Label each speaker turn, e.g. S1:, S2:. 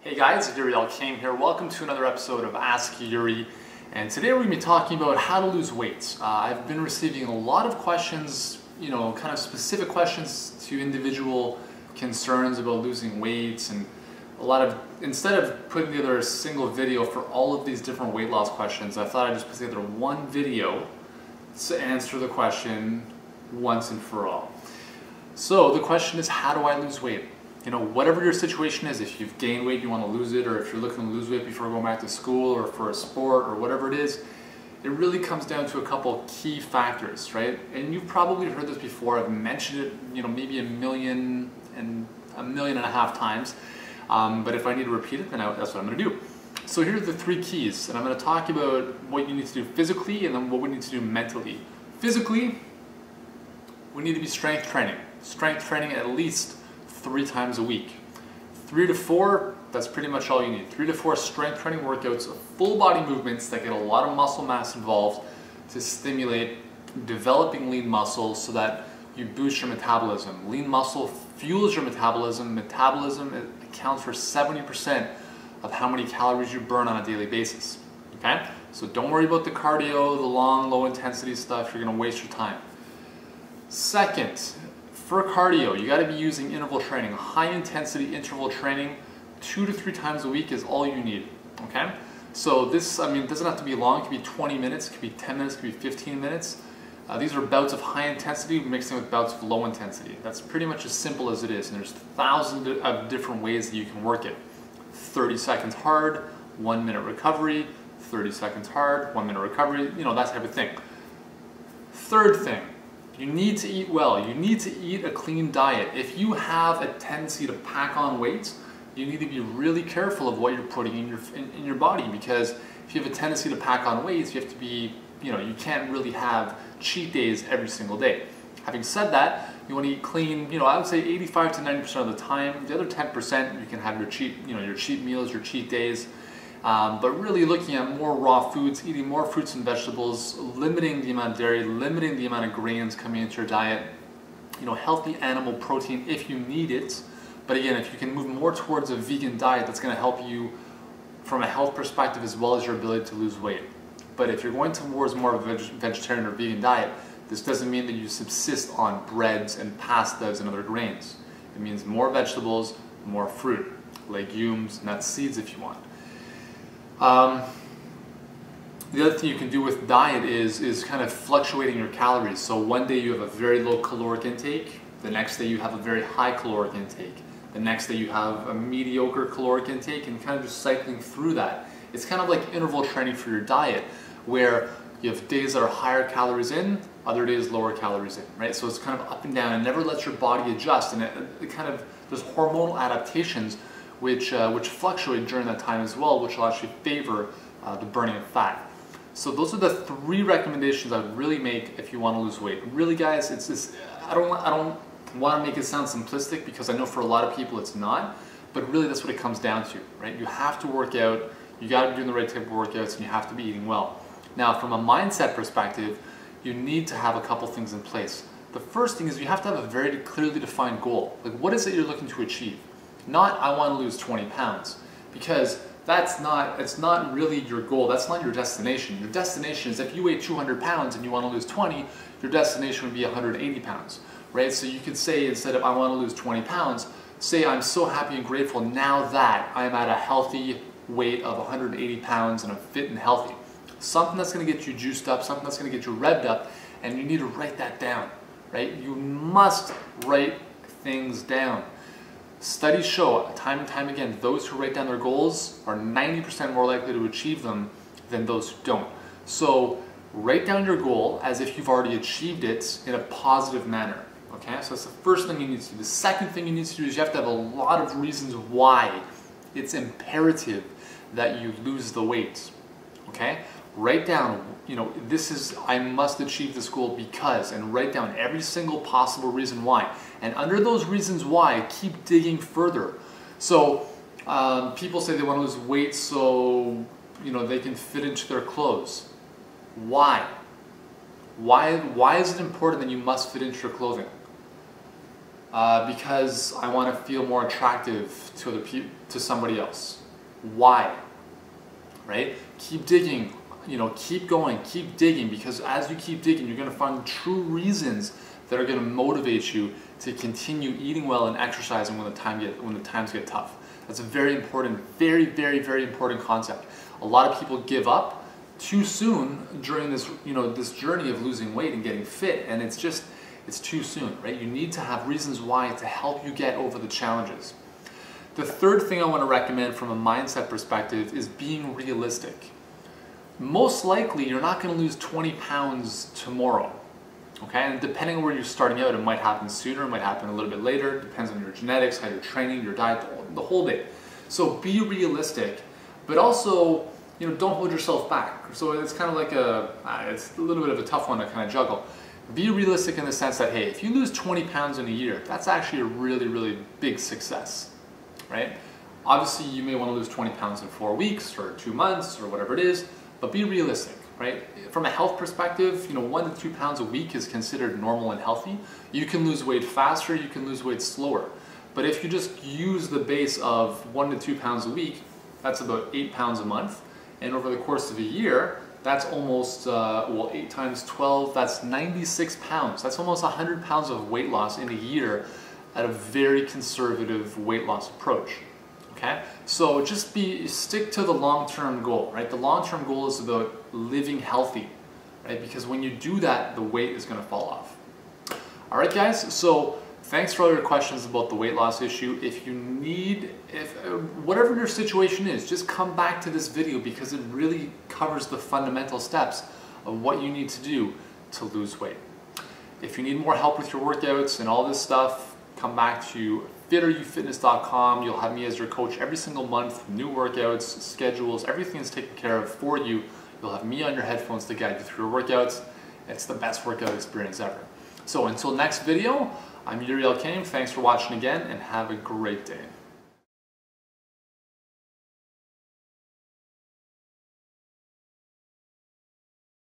S1: Hey guys, Yuri Elkaim here. Welcome to another episode of Ask Yuri. And today we're going to be talking about how to lose weight. I've been receiving a lot of questions, kind of specific questions to individual concerns about losing weight, and instead of putting together a single video for all of these different weight loss questions, I thought I'd just put together one video to answer the question once and for all. So the question is, how do I lose weight? Whatever your situation is, if you've gained weight, you want to lose it, or if you're looking to lose weight before going back to school or for a sport or whatever it is, it really comes down to a couple key factors, right? And you've probably heard this before. I've mentioned it, maybe a million and a half times. But if I need to repeat it, then that's what I'm going to do. So here are the three keys, and I'm going to talk about what you need to do physically and then what we need to do mentally. Physically, we need to be strength training. Strength training at least 3 times a week. 3 to 4, that's pretty much all you need. 3 to 4 strength training workouts of full body movements that get a lot of muscle mass involved to stimulate developing lean muscle so that you boost your metabolism. Lean muscle fuels your metabolism. Metabolism accounts for 70% of how many calories you burn on a daily basis. Okay? So don't worry about the cardio, the long, low intensity stuff. You're going to waste your time. Second, for cardio, you got to be using interval training. High intensity interval training 2 to 3 times a week is all you need. Okay? So this, it doesn't have to be long. It could be 20 minutes, it could be 10 minutes, it could be 15 minutes. These are bouts of high intensity mixing with bouts of low intensity. That's pretty much as simple as it is, and there's thousands of different ways that you can work it. 30 seconds hard, 1 minute recovery, 30 seconds hard, 1 minute recovery, that type of thing. Third thing, you need to eat well. You need to eat a clean diet. If you have a tendency to pack on weight, you need to be really careful of what you're putting in your body, because if you have a tendency to pack on weight, you have to be, you can't really have cheat days every single day. Having said that, you want to eat clean, I would say 85 to 90% of the time. The other 10% you can have your cheat meals, your cheat days. But really looking at more raw foods, eating more fruits and vegetables, limiting the amount of dairy, limiting the amount of grains coming into your diet, healthy animal protein if you need it. But again, if you can move more towards a vegan diet, that's going to help you from a health perspective as well as your ability to lose weight. But if you're going towards more of a vegetarian or vegan diet, this doesn't mean that you subsist on breads and pastas and other grains. It means more vegetables, more fruit, legumes, nuts, seeds if you want. The other thing you can do with diet is kind of fluctuating your calories. So one day you have a very low caloric intake, the next day you have a very high caloric intake, the next day you have a mediocre caloric intake, and kind of just cycling through that. It's kind of like interval training for your diet, where you have days that are higher calories in, other days lower calories in, right? So it's kind of up and down, and never lets your body adjust, and it kind of, there's hormonal adaptations which fluctuate during that time as well, which will actually favor the burning of fat. So those are the 3 recommendations I would really make if you want to lose weight. Really, guys, I don't want to make it sound simplistic, because I know for a lot of people it's not, but really that's what it comes down to, right? You have to work out, you got to be doing the right type of workouts, and you have to be eating well. Now, from a mindset perspective, you need to have a couple things in place. The first thing is you have to have a very clearly defined goal. Like, what is it you're looking to achieve? Not, I want to lose 20 pounds, because it's not really your goal. That's not your destination. Your destination is, if you weigh 200 pounds and you want to lose 20, your destination would be 180 pounds, right? So you could say, instead of I want to lose 20 pounds, say I'm so happy and grateful now that I'm at a healthy weight of 180 pounds and I'm fit and healthy. Something that's going to get you juiced up, something that's going to get you revved up, and you need to write that down, right? You must write things down. Studies show time and time again, those who write down their goals are 90% more likely to achieve them than those who don't. So write down your goal as if you've already achieved it in a positive manner. Okay, so that's the first thing you need to do. The second thing you need to do is you have to have a lot of reasons why it's imperative that you lose the weight. Okay, write down, this is, I must achieve this goal because, and write down every single possible reason why. And under those reasons why, keep digging further. So people say they want to lose weight so they can fit into their clothes. Why? Why is it important that you must fit into your clothing? Because I want to feel more attractive to to somebody else. Why? Right? Keep digging, keep going, keep digging, because as you keep digging, you're going to find true reasons that are going to motivate you to continue eating well and exercising when the times get tough. That's a very important, very, very, very important concept. A lot of people give up too soon during this, this journey of losing weight and getting fit, and it's too soon, right? You need to have reasons why to help you get over the challenges. The third thing I want to recommend from a mindset perspective is being realistic. Most likely, you're not going to lose 20 pounds tomorrow, okay? And depending on where you're starting out, it might happen sooner, it might happen a little bit later. It depends on your genetics, how you're training, your diet, the whole bit. So be realistic, but also, don't hold yourself back. So it's kind of like it's a little bit of a tough one to kind of juggle. Be realistic in the sense that, hey, if you lose 20 pounds in a year, that's actually a really, really big success, right? Obviously, you may want to lose 20 pounds in 4 weeks or 2 months or whatever it is, but be realistic, right? From a health perspective, 1 to 2 pounds a week is considered normal and healthy. You can lose weight faster, you can lose weight slower. But if you just use the base of 1 to 2 pounds a week, that's about 8 pounds a month. And over the course of a year, that's almost, 8 times 12, that's 96 pounds. That's almost 100 pounds of weight loss in a year at a very conservative weight loss approach, okay? So just stick to the long-term goal, right? The long-term goal is about living healthy, right? Because when you do that, the weight is gonna fall off. All right, guys, so thanks for all your questions about the weight loss issue. If whatever your situation is, just come back to this video because it really covers the fundamental steps of what you need to do to lose weight. If you need more help with your workouts and all this stuff, come back to fitteryoufitness.com. You'll have me as your coach every single month, new workouts, schedules, everything is taken care of for you. You'll have me on your headphones to guide you through your workouts. It's the best workout experience ever. So until next video, I'm Yuri Elkaim. Thanks for watching again and have a great day.